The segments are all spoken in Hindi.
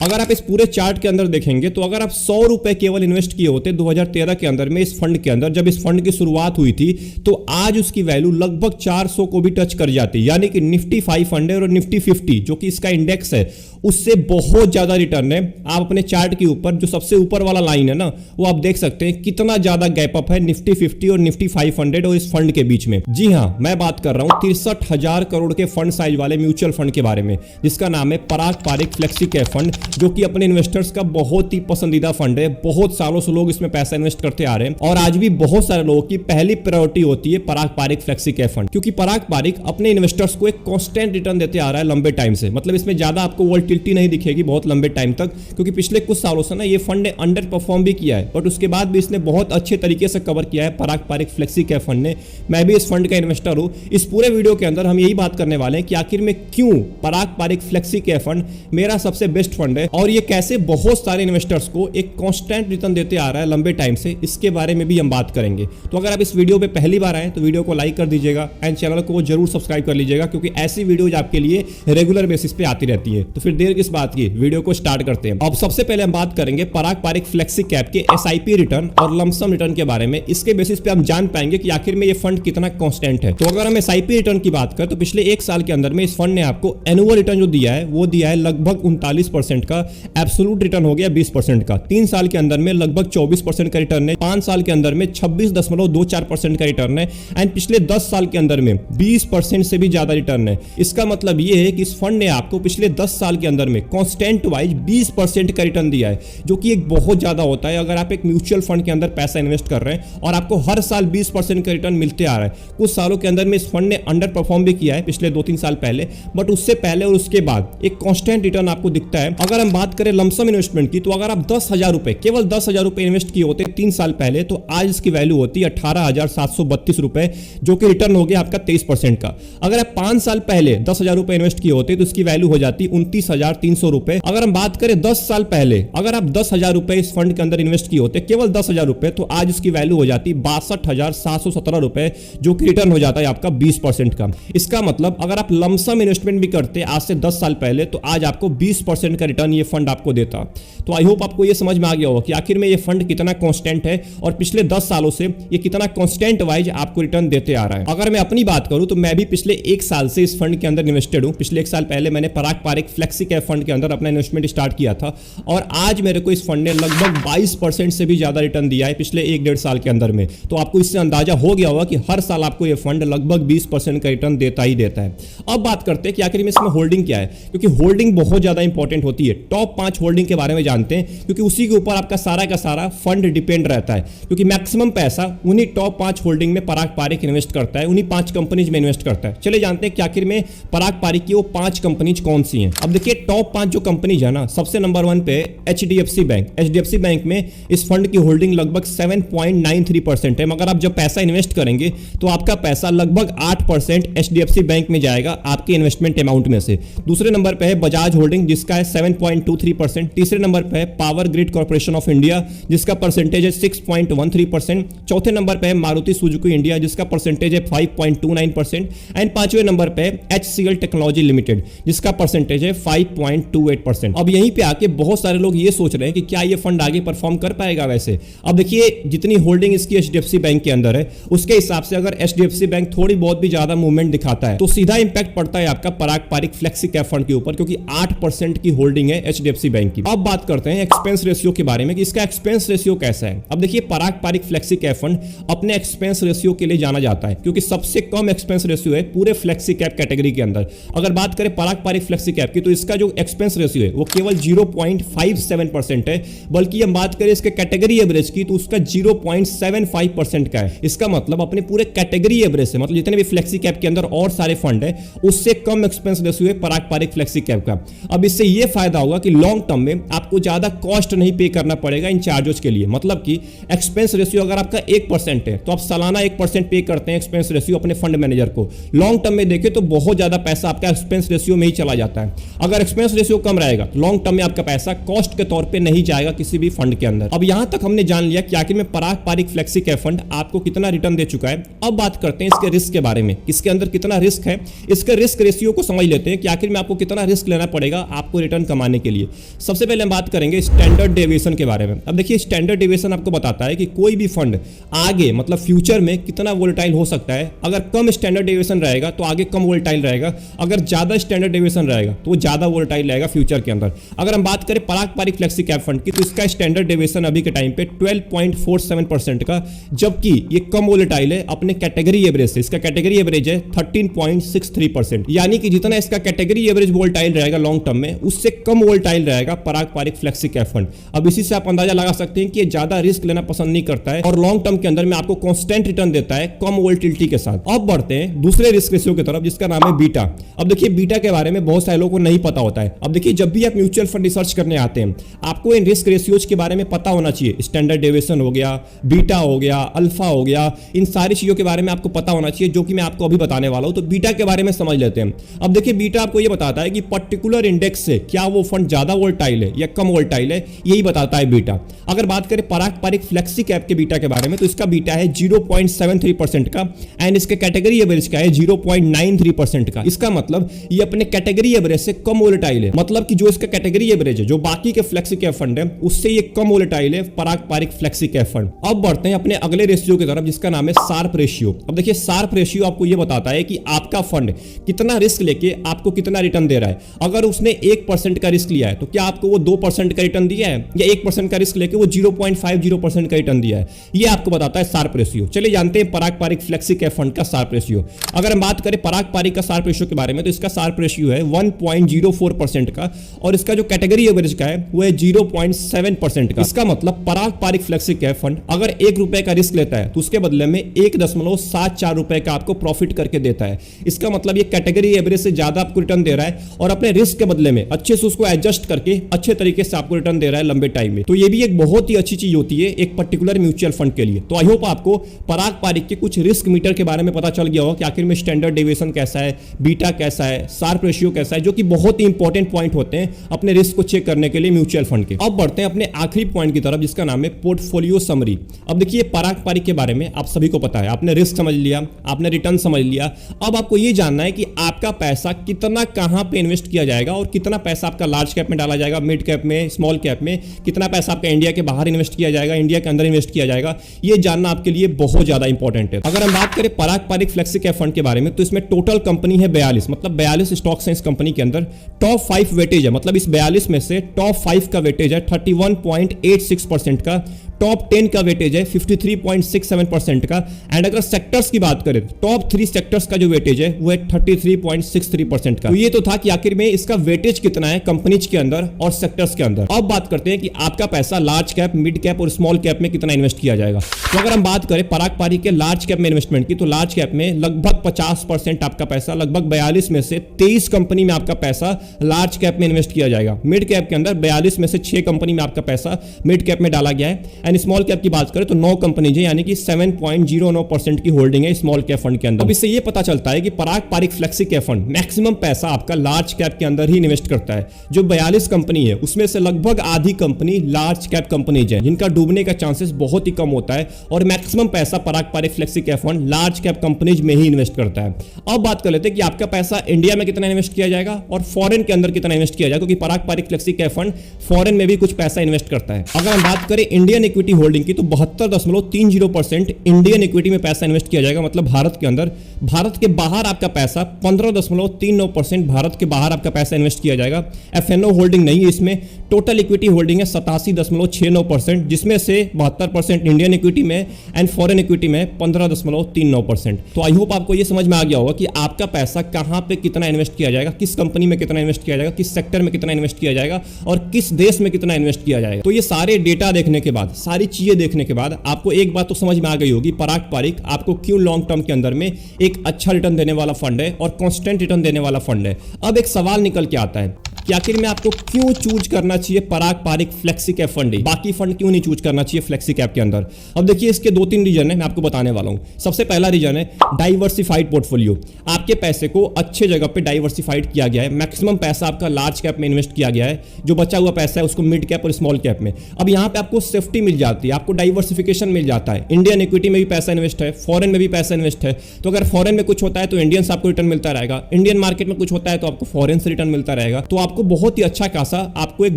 अगर आप इस पूरे चार्ट के अंदर देखेंगे तो अगर आप 100 रुपए केवल इन्वेस्ट किए होते 2013 के अंदर में इस फंड के अंदर, जब इस फंड की शुरुआत हुई थी, तो आज उसकी वैल्यू लगभग 400 को भी टच कर जाती। यानी कि निफ्टी 500 और निफ्टी 50 जो कि इसका इंडेक्स है उससे बहुत ज्यादा रिटर्न है। आप अपने चार्ट के ऊपर जो सबसे ऊपर वाला लाइन है ना, वो आप देख सकते हैं कितना ज्यादा गैप अप है निफ्टी 50 और निफ्टी 500 और इस फंड के बीच में। जी हां, मैं बात कर रहा हूं 63,000 करोड़ के फंड साइज वाले म्यूचुअल फंड के बारे में, जिसका नाम है पराग पारिक फ्लेक्सी कैप फंड, जो कि अपने इन्वेस्टर्स का बहुत ही पसंदीदा फंड है। बहुत सालों से लोग इसमें पैसा इन्वेस्ट करते आ रहे हैं और आज भी बहुत सारे लोगों की पहली प्रायोरिटी होती है पराग पारिक फ्लेक्सी कैप फंड, क्योंकि पराग पारिक अपने इन्वेस्टर्स को एक कांस्टेंट रिटर्न देते आ रहा है लंबे टाइम से। मतलब इसमें ज्यादा आपको वोलेटिलिटी नहीं दिखेगी बहुत लंबे टाइम तक, क्योंकि पिछले कुछ सालों से ना ये फंड ने अंडर परफॉर्म भी किया है, बट उसके बाद भी इसने बहुत अच्छे तरीके से कवर किया है पराग पारिक फ्लेक्सी कैप फंड ने। मैं भी इस फंड का इन्वेस्टर हूं। इस पूरे वीडियो के अंदर हम यही बात करने वाले हैं कि आखिर में क्यों पराग पारिक फ्लेक्सी कैप फंड मेरा सबसे बेस्ट फंड है और ये कैसे बहुत सारे इन्वेस्टर्स को एक कांस्टेंट रिटर्न देते आ रहा है लंबे टाइम से, इसके बारे में भी हम बात करेंगे। तो अगर आप इस वीडियो पे पहली बार आए तो वीडियो को लाइक कर दीजिएगा एंड चैनल को जरूर सब्सक्राइब कर लीजिएगा, क्योंकि ऐसी वीडियोज आपके लिए रेगुलर बेसिस पे आती रहती है। तो फिर देर किस बात की, वीडियो को स्टार्ट करते हैं। अब सबसे पहले हम बात करेंगे पराग पारिक फ्लेक्सी कैप के एसआईपी रिटर्न और लमसम रिटर्न के बारे में। इसके बेसिस पे हम जान पाएंगे कि आखिर में ये फंड कितना कांस्टेंट है। तो अगर हम एसआईपी रिटर्न की बात करें तो पिछले एक साल के अंदर में इस फंड ने आपको एनुअल रिटर्न जो दिया है वो दिया है लगभग 39% का। एब्सोल्यूट रिटर्न हो गया 20% का। 3 साल के अंदर में लगभग 24% का रिटर्न है। 5 साल के अंदर में 26.24% का रिटर्न है एंड पिछले 10 साल के अंदर में 20% से भी ज्यादा रिटर्न है। इसका मतलब ये है कि इस फंड ने आपको पिछले 10 साल के अंदर में कांस्टेंट वाइज 20% का रिटर्न दिया है, जो कि एक बहुत ज्यादा होता है अगर आप एक म्यूचुअल फंड के अंदर पैसा इन्वेस्ट कर रहे हैं और आपको हर साल 20% का रिटर्न मिलते आ रहा है। कुछ सालों के अंदर में इस फंड ने अंडर परफॉर्म भी किया है पिछले 2-3 साल पहले, बट उससे पहले और उसके बाद एक कांस्टेंट रिटर्न आपको दिखता है। अगर हम बात करें लमसम इन्वेस्टमेंट की, तो अगर आप 10,000 रुपए, केवल 10,000 रुपए इन्वेस्ट किए होते 3 साल पहले, तो आज इसकी वैल्यू होती 18,732 रुपए, जो कि रिटर्न हो गया आपका 23% का। अगर आप 5 साल पहले 10,000 रुपए इन्वेस्ट किए होते तो इसकी वैल्यू हो जाती 29,300 रुपए। अगर हम बात करें 10 साल पहले, अगर आप 10,000 रुपए इस फंड के अंदर इन्वेस्ट किए होते, केवल 10,000 रुपए, तो आज इसकी वैल्यू हो जाती 62,717 रुपए, जो कि रिटर्न हो जाता है आपका 20% का। इसका मतलब अगर आप लमसम इन्वेस्टमेंट भी करते आज से 10 साल पहले, तो आज आपको 20% का रिटर्न ये फंड आपको देता। तो आई होप आपको ये समझ में आ गया होगा कि आखिर में ये फंड कितना कांस्टेंट है और पिछले 10 सालों से ये कितना कांस्टेंट वाइज आपको रिटर्न देते आ रहा है। अगर मैं अपनी बात करूं तो मैं भी पिछले 1 साल से इस फंड के अंदर इन्वेस्टेड हूं। पिछले 1 साल पहले मैंने पराग पारिक फ्लेक्सी कैप फंड के अंदर अपना इन्वेस्टमेंट स्टार्ट किया था और आज मेरे को इस फंड ने लगभग 22% से भी ज्यादा रिटर्न दिया है पिछले 1-1.5 साल के अंदर में। तो आपको इससे अंदाजा हो गया होगा कि हर साल आपको ये फंड लगभग 20% का रिटर्न देता ही देता है। अब बात करते हैं कि आखिर में इसमें होल्डिंग क्या है, क्योंकि होल्डिंग बहुत ज्यादा इंपॉर्टेंट होती है। टॉप 5 होल्डिंग के बारे में जानते हैं, क्योंकि उसी के ऊपर आपका सारा का सारा फंड डिपेंड रहता है, क्योंकि मैक्सिमम पैसा उन्हीं टॉप 5 होल्डिंग में पराग पारिक इन्वेस्ट करता है, उन्हीं 5 कंपनीज में इन्वेस्ट करता है। चले जानते हैं कि आखिर में पराग पारिक की वो 5 कंपनीज कौन सी हैं। अब देखिए टॉप 5 जो कंपनीज है ना, सबसे नंबर 1 पे HDFC बैंक। HDFC बैंक में इस फंड की होल्डिंग लगभग 7.93% है, मगर आप जब पैसा इन्वेस्ट करेंगे तो आपका पैसा लगभग 8% HDFC बैंक में जाएगा आपके इन्वेस्टमेंट अमाउंट में से। दूसरे नंबर पे है बजाज होल्डिंग, जिसका है 7.23%। तीसरे नंबर पे है power grid corporation of India, जिसका परसेंटेज है 6.13%। चौथे नंबर पे है मारुति सुजुकी इंडिया, जिसका परसेंटेज है 5.29%। एंड 5वें नंबर पे है HCL टेक्नोलॉजी लिमिटेड, जिसका परसेंटेज है 5.28%। अब यहीं पे आके बहुत सारे लोग ये सोच रहे हैं कि क्या ये फंड आगे परफॉर्म कर पाएगा। वैसे अब देखिए जितनी होल्डिंग इसकी HDFC बैंक के अंदर है, उसके हिसाब से अगर HDFC बैंक थोड़ी बहुत भी ज्यादा मूवमेंट दिखाता है तो सीधा इंपैक्ट पड़ता है आपका पराग पारिक फ्लेक्सी कैप फंड के ऊपर, क्योंकि 8% की होल्डिंग है HDFC बैंक की। अब बात करते हैं एक्सपेंस रेशियो के बारे में कि इसका एक्सपेंस रेशियो कैसा है। अब देखिए पराग पारिक फ्लेक्सी कैप फंड अपने एक्सपेंस रेशियो के लिए जाना जाता है, क्योंकि सबसे कम एक्सपेंस रेशियो है पूरे फ्लेक्सी कैप कैटेगरी के अंदर। अगर बात करें पराग पारिक फ्लेक्सी कैप की, तो इसका जो एक्सपेंस रेशियो है वो केवल 0.57% है, बल्कि हम बात करें इसके कैटेगरी एवरेज की तो उसका 0.75% का है। इसका मतलब अपने पूरे कैटेगरी एवरेज से, मतलब जितने भी फ्लेक्सी कैप के अंदर और सारे फंड है, उससे कम एक्सपेंस रेशियो है पराग पारिक फ्लेक्सी कैप का। अब इससे यह फायदा होगा कि लॉन्ग टर्म में आपको ज्यादा कॉस्ट नहीं पे करना पड़ेगा इन चार्जेस के लिए। मतलब कि एक्सपेंस रेशियो अगर आपका 1% है तो आप सालाना 1% पे करते हैं एक्सपेंस रेशियो अपने फंड मैनेजर को। लॉन्ग टर्म में देखें तो बहुत ज्यादा पैसा आपका एक्सपेंस रेशियो में ही चला जाता है। अगर अगर एक्सपेंस रेशियो कम रहेगा लॉन्ग टर्म में आपका पैसा कॉस्ट के तौर पे नहीं जाएगा किसी भी फंड के अंदर। अब यहां तक हमने जान लिया कि आखिर में पराग पारिक फ्लेक्सी कैप फंड आपको कितना रिटर्न दे चुका है। अब बात करते हैं इसके रिस्क के बारे में, इसके अंदर कितना रिस्क है, इसके रिस्क रेशियो को समझ लेते हैं कि आखिर में आपको कितना रिस्क लेना पड़ेगा आपको रिटर्न कमाने के लिए। सबसे पहले हम बात करेंगे स्टैंडर्ड डेविएशन के बारे में। अब देखिए स्टैंडर्ड डेविएशन आपको बताता है कि कोई भी फंड आगे मतलब फ्यूचर में कितना वोलेटाइल हो सकता है। अगर कम स्टैंडर्ड डेविएशन रहेगा तो आगे कम वोलेटाइल रहेगा, अगर ज्यादा स्टैंडर्ड डेविएशन रहेगा तो वो ज्यादा वोलेटाइल रहेगा फ्यूचर के अंदर। अगर हम बात करें पराग पारिक फ्लेक्सी कैप फंड की तो इसका स्टैंडर्ड डेविएशन अभी के टाइम पे 12.47% का, जबकि ये कम वोलेटाइल है अपने कैटेगरी एवरेज से। इसका कैटेगरी एवरेज है 13.63%, यानी कि जितना इसका कैटेगरी एवरेज वोलेटाइल रहेगा लॉन्ग टर्म में उससे कम वोलेटाइल रहेगा पराग पारिक फ्लेक्सी कैप फंड। अब इसी से आप अंदाजा लगा सकते हैं कि ये ज्यादा रिस्क लेना पसंद नहीं करता है और लॉन्ग टर्म के अंदर में आपको कांस्टेंट रिटर्न देता है कम वोलेटिलिटी के साथ। अब बढ़ते हैं दूसरे रिस्क रेशियो की तरफ जिसका नाम है बीटा। अब देखिए बीटा के बारे में बहुत सारे लोगों को नहीं पता होता है। अब देखिए जब भी आप म्यूचुअल फंड रिसर्च करने आते हैं आपको इन रिस्क रेशियोज के बारे में पता होना चाहिए। स्टैंडर्ड डेविएशन हो गया, बीटा हो गया, अल्फा हो गया, इन सारी चीजों के बारे में आपको पता होना चाहिए जो कि मैं आपको अभी बताने वाला हूं। तो बीटा के बारे में समझ लेते हैं। अब देखिए बीटा आपको यह बताता है कि पर्टिकुलर इंडेक्स से क्या वो फंड ज्यादा वोलेटाइल है या कम वोलेटाइल है, यही बताता है बीटा। अगर बात करें पराग पारिक फ्लेक्सी कैप के बीटा के बारे में तो इसका बीटा है 0.73% का एंड इसके कैटेगरी एवरेज का है 0.93% का। इसका मतलब ये अपने कैटेगरी एवरेज से कम वोलेटाइल है, मतलब कि जो इसका कैटेगरी एवरेज है जो बाकी के फ्लेक्सी कैप फंड है उससे ये कम वोलेटाइल है पराग पारिक फ्लेक्सी कैप फंड। अब बढ़ते हैं अपने अगले रेशियो की तरफ जिसका नाम है शार्प रेशियो। अब देखिए शार्प रेशियो आपको ये बताता है कि आपका फंड कितना रिस्क लेके आपको कितना रिटर्न दे रहा है। अगर उसने 1% का रिस्क लिया है तो क्या आपको वो 2% का रिटर्न दिया है, या 1% का रिस्क लेके वो 0.50% का रिटर्न दिया है, ये आपको बताता है शार्प रेशियो। चलिए जानते हैं पराग पारिक फ्लेक्सी कैप फंड का शार्प रेशियो। अगर हम बात करें पराग पारिक का शार्प रेशियो के बारे में तो इसका शार्प रेशियो है 1.04% का और इसका जो कैटेगरी एवरेज का है वो है 0.7% का। इसका मतलब पराग पारिक फ्लेक्सी कैप फंड अगर 1 रुपए का रिस्क लेता है तो उसके बदले में 1.74 रुपए का आपको प्रॉफिट करके देता है। इसका मतलब ये कैटेगरी एवरेज से ज्यादा आपको रिटर्न दे रहा है और अपने रिस्क के बदले में अच्छे से उसको एडजस्ट करके अच्छे तरीके से आपको रिटर्न दे रहा है लंबे टाइम में। तो ये भी एक बहुत ही अच्छी चीज होती है एक पर्टिकुलर म्यूचुअल फंड के लिए। तो आई होप आपको पराग पारिक के कुछ रिस्क मीटर के बारे में पता चल गया होगा कि आखिर में स्टैंडर्ड डेविएशन कैसा है, बीटा कैसा है, शार्प रेशियो कैसा है, जो कि बहुत ही इंपॉर्टेंट पॉइंट होते हैं अपने रिस्क को चेक करने के लिए म्यूचुअल फंड के। अब बढ़ते हैं अपने आखिरी पॉइंट की तरफ जिसका नाम है पोर्टफोलियो समरी। अब देखिए पराग पारिक के बारे में आप सभी को पता है, आपने रिस्क समझ लिया, आपने रिटर्न समझ लिया। अब आपको यह जानना है कि आपका पैसा कितना कहां पे इन्वेस्ट किया जाएगा और कितना पैसा आपका लार्ज कैप में डाला जाएगा, मिड कैप में, स्मॉल कैप में, कितना पैसा आपका इंडिया के बाहर इन्वेस्ट किया जाएगा, इंडिया के अंदर इन्वेस्ट किया जाएगा, यह जानना आपके लिए बहुत ज्यादा इंपॉर्टेंट है। अगर हम बात करें पराग पारिक फ्लेक्सी कैप फंड के बारे में तो इसमें टोटल कंपनी है 42, मतलब 42 स्टॉक्स हैं इस कंपनी के अंदर। टॉप 5 वेटेज है, मतलब इस 42 में से टॉप 5 का वेटेज है 31.86% का, टॉप 10 का वेटेज है 53.67% का एंड अगर सेक्टर्स की बात करें टॉप 3 सेक्टर्स का जो वेटेज है वो है 33.63% का। तो ये तो था कि आखिर में इसका वेटेज कितना है कंपनीज के अंदर और सेक्टर्स के अंदर। अब बात करते हैं कि आपका पैसा लार्ज कैप, मिड कैप और स्मॉल कैप में कितना इन्वेस्ट किया जाएगा। तो अगर हम बात करें पराग पारिक के लार्ज कैप में इन्वेस्टमेंट की तो लार्ज कैप में लगभग 50% आपका पैसा, लगभग 42 में से 23 कंपनी में आपका पैसा लार्ज कैप में इन्वेस्ट किया जाएगा। मिड कैप के अंदर 42 में से 6 कंपनी में आपका पैसा मिड कैप में डाला गया है एंड स्मॉल कैप की बात करें तो 9 कंपनीज है, यानी कि 7.09% की होल्डिंग है स्मॉल कैप फंड के अंदर। अब इससे यह पता चलता है कि Parag Parikh flexi cap fund maximum पैसा आपका लार्ज कैप के अंदर ही इन्वेस्ट करता है। जो 42 कंपनी है उसमें से लगभग आधी कंपनी लार्ज कैप कंपनीज है जिनका डूबने का चांसेस बहुत ही कम होता है और मैक्सिमम पैसा Parag Parikh flexi cap fund large cap companies में ही इन्वेस्ट करता है। अब बात कर लेते हैं कि आपका पैसा इंडिया में कितना इन्वेस्ट किया जाएगा और फॉरेन के अंदर कितना इन्वेस्ट किया जाएगा, क्योंकि Parag Parikh flexi cap fund foreign में भी कुछ पैसा इन्वेस्ट करता है। अगर हम बात करें इंडियन इक्विटी होल्डिंग की तो 72.30% इंडियन इक्विटी में पैसा इन्वेस्ट किया जाएगा, मतलब भारत के अंदर। भारत के बाहर आपका पैसा 15.39% भारत के बाहर आपका पैसा इन्वेस्ट किया जाएगा। एफएनओ होल्डिंग नहीं है इसमें। टोटल इक्विटी होल्डिंग है 87.69%, जिसमें से 72% इंडियन इक्विटी में एंड फॉरेन इक्विटी में 15.39%। तो आई होप आपको यह समझ में आ गया होगा कि आपका पैसा कहां पे कितना इन्वेस्ट किया जाएगा, किस कंपनी में कितना इन्वेस्ट किया जाएगा, किस सेक्टर में कितना इन्वेस्ट किया जाएगा और किस देश में कितना इन्वेस्ट किया जाएगा। तो ये सारे डेटा देखने के बाद, सारी चीजें देखने के बाद आपको एक बात तो समझ में आ गई होगी, पराग पारिक आपको क्यों लॉन्ग टर्म के अंदर में एक अच्छा रिटर्न देने वाला फंड है और कांस्टेंट रिटर्न देने वाला फंड है। अब एक सवाल निकल के आता है कि आखिर में आपको क्यों चूज करना चाहिए पारंपरिक फ्लेक्सी कैप फंड, बाकी फंड क्यों नहीं चूज करना चाहिए फ्लेक्सी कैप के अंदर। अब देखिए इसके 2-3 रीजन है, मैं आपको बताने वाला हूं। सबसे पहला रीजन है डाइवर्सिफाइड पोर्टफोलियो। आपके पैसे को अच्छे जगह पे डाइवर्सिफाइड किया गया है, मैक्सिमम पैसा आपका लार्ज कैप में इन्वेस्ट किया गया है, जो बचा हुआ पैसा है उसको मिड कैप और स्मॉल कैप में। अब यहां पे आपको सेफ्टी मिल जाती है, आपको डाइवर्सिफिकेशन मिल जाता है। इंडियन इक्विटी में भी पैसा इन्वेस्ट है, फॉरेन में भी पैसा इन्वेस्ट है, तो अगर फॉरेन में कुछ होता है तो इंडियन से आपको रिटर्न मिलता रहेगा, इंडियन मार्केट में कुछ होता है तो आपको फॉरेन से रिटर्न मिलता रहेगा। तो आपको बहुत ही अच्छा खासा आपको एक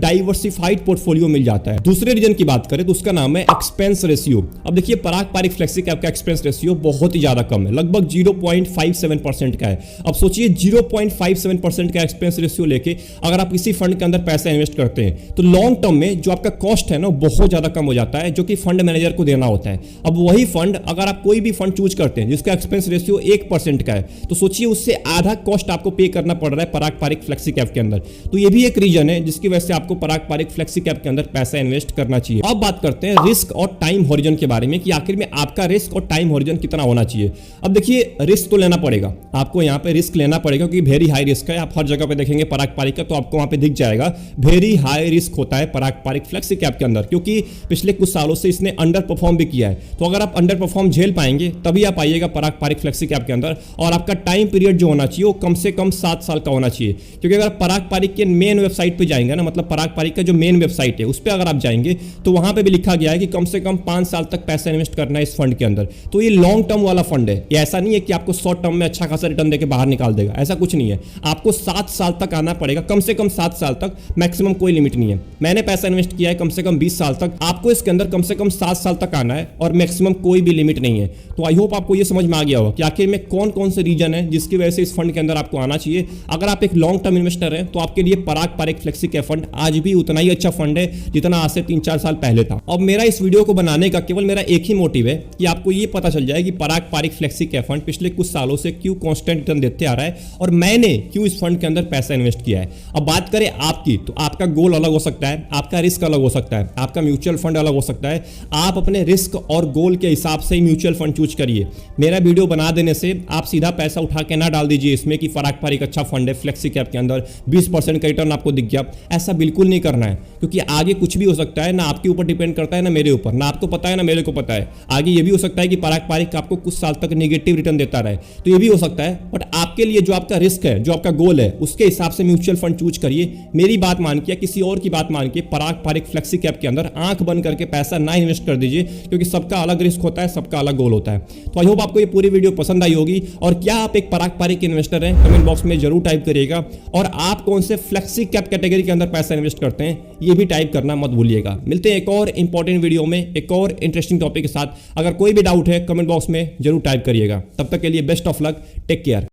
डाइवर्सिफाइड पोर्टफोलियो मिल जाता है। दूसरे रीजन की बात करें तो उसका नाम है एक्सपेंस रेशियो। अब देखिए पारंपरिक फ्लेक्सी कैप का एक्सपेंस रेशियो बहुत ही ज्यादा कम है, लगभग 0.57% का है। अब सोचिए 0.57% का एक्सपेंस रेशियो लेके अगर आप किसी फंड के अंदर पैसा इन्वेस्ट करते हैं तो लॉन्ग टर्म में जो आपका कॉस्ट है ना बहुत ज्यादा कम हो जाता है, जो कि फंड मैनेजर को देना होता है। अब वही फंड अगर आप कोई भी फंड चूज करते हैं जिसका एक्सपेंस रेशियो 1% का है तो सोचिए उससे आधा कॉस्ट आपको पे करना पड़ रहा है पारंपरिक फ्लेक्सी कैप के अंदर। तो ये भी एक रीजन है जिसकी वजह से आपको पारंपरिक फ्लेक्सी कैप के अंदर पैसा इन्वेस्ट करना चाहिए। अब बात करते हैं रिस्क और टाइम हॉरिजन के बारे में कि आखिर में आपका रिस्क और टाइम हॉरिजन कितना होना चाहिए। अब देखिए रिस्क तो लेना पड़ेगा, आपको यहाँ पे रिस्क लेना पड़ेगा क्योंकि वेरी हाई रिस्क है। आप हर जगह पे देखेंगे पारंपरिक का तो आपको वहां पे दिख जाएगा वेरी हाई रिस्क होता है पारंपरिक फ्लेक्सी कैप के अंदर, क्योंकि पिछले कुछ सालों से इसने अंडर परफॉर्म भी किया है। तो अगर आप अंडर परफॉर्म झेल पाएंगे तभी आप आइएगा पारंपरिक फ्लेक्सी कैप के अंदर। और आपका टाइम पीरियड जो होना चाहिए वो कम से कम 7 साल का होना चाहिए, क्योंकि अगर पारंपरिक के मेन वेबसाइट पे जाएंगे ना, मतलब पारंपरिक का जो मेन वेबसाइट है उस पर अगर आप जाएंगे तो वहां पे भी लिखा गया है कि कम से कम 5 साल तक पैसा इन्वेस्ट करना है इस फंड के अंदर। तो ये लॉन्ग टर्म वाला फंड है, ये ऐसा नहीं है कि आपको शॉर्ट टर्म में अच्छा खासा रिटर्न देके बाहर निकाल देगा, ऐसा कुछ नहीं है। आपको 7 साल तक आना पड़ेगा, कम से कम 7 साल तक, मैक्सिमम कोई लिमिट नहीं है। मैंने पैसा इन्वेस्ट किया है कम से कम 20 साल तक, आपको इसके अंदर कम से कम 7 साल तक आना है और मैक्सिमम कोई भी लिमिट नहीं है। तो आई होप आपको ये समझ में आ गया होगा कि आखिर में कौन कौन से रीजन है जिसकी वजह से इस फंड के अंदर आपको आना चाहिए। अगर आप एक लॉन्ग टर्म इन्वेस्टर हैं तो आपके लिए पारंपरिक फ्लेक्सी कैप फंड आज भी उतना ही अच्छा फंड है जितना आज से 3-4 साल पहले था। अब मेरा इस वीडियो को बनाने का केवल मेरा एक ही मोटिव है कि आपको ये पता चल जाए कि पारंपरिक फ्लेक्सी कैप फंड पिछले कुछ सालों से क्यों कांस्टेंट रिटर्न देते आ रहा है और मैंने क्यों इस फंड के अंदर पैसा इन्वेस्ट किया है। अब बात करें आपकी, तो आपका गोल अलग हो सकता है, आपका रिस्क अलग हो सकता है, आपका म्यूचुअल फंड अलग हो सकता है। आप अपने रिस्क और गोल के हिसाब से ही म्यूचुअल फंड चूज करिए। मेरा वीडियो बना देने से आप सीधा पैसा उठा के ना डाल दीजिए इसमें कि पारंपरिक अच्छा फंड है फ्लेक्सी कैप के अंदर 20% का रिटर्न आपको दिख गया। ऐसा बिल्कुल नहीं करना है, क्योंकि आगे कुछ भी हो सकता है, ना आपके ऊपर डिपेंड करता है ना मेरे ऊपर, ना आपको पता है ना मेरे को पता है। आगे ये भी हो सकता है कि पारंपरिक आपको कुछ साल तक नेगेटिव रिटर्न देता रहे, तो ये भी हो सकता है। बट आपके लिए जो आपका रिस्क है, जो आपका गोल है, उसके हिसाब से म्यूचुअल फंड चूज करिए। मेरी बात मान के या किसी और की बात मान के पारंपरिक फ्लेक्सी कैप के अंदर आंख बंद करके पैसा ना इन्वेस्ट कर दीजिए, क्योंकि सबका अलग रिस्क होता है, सबका अलग गोल होता है। तो आई होप आपको ये पूरी वीडियो पसंद आई होगी। और क्या आप एक पारंपरिक इन्वेस्टर हैं, कमेंट बॉक्स में जरूर टाइप करिएगा। और आप कौन से फ्लेक्सी कैप कैटेगरी के अंदर पैसा इन्वेस्ट करते हैं ये भी टाइप करना मत भूलिएगा। मिलते हैं एक और इंपॉर्टेंट वीडियो में एक और इंटरेस्टिंग टॉपिक के साथ। अगर कोई भी डाउट है कमेंट बॉक्स में जरूर टाइप करिएगा। तब तक के लिए best of luck, take care.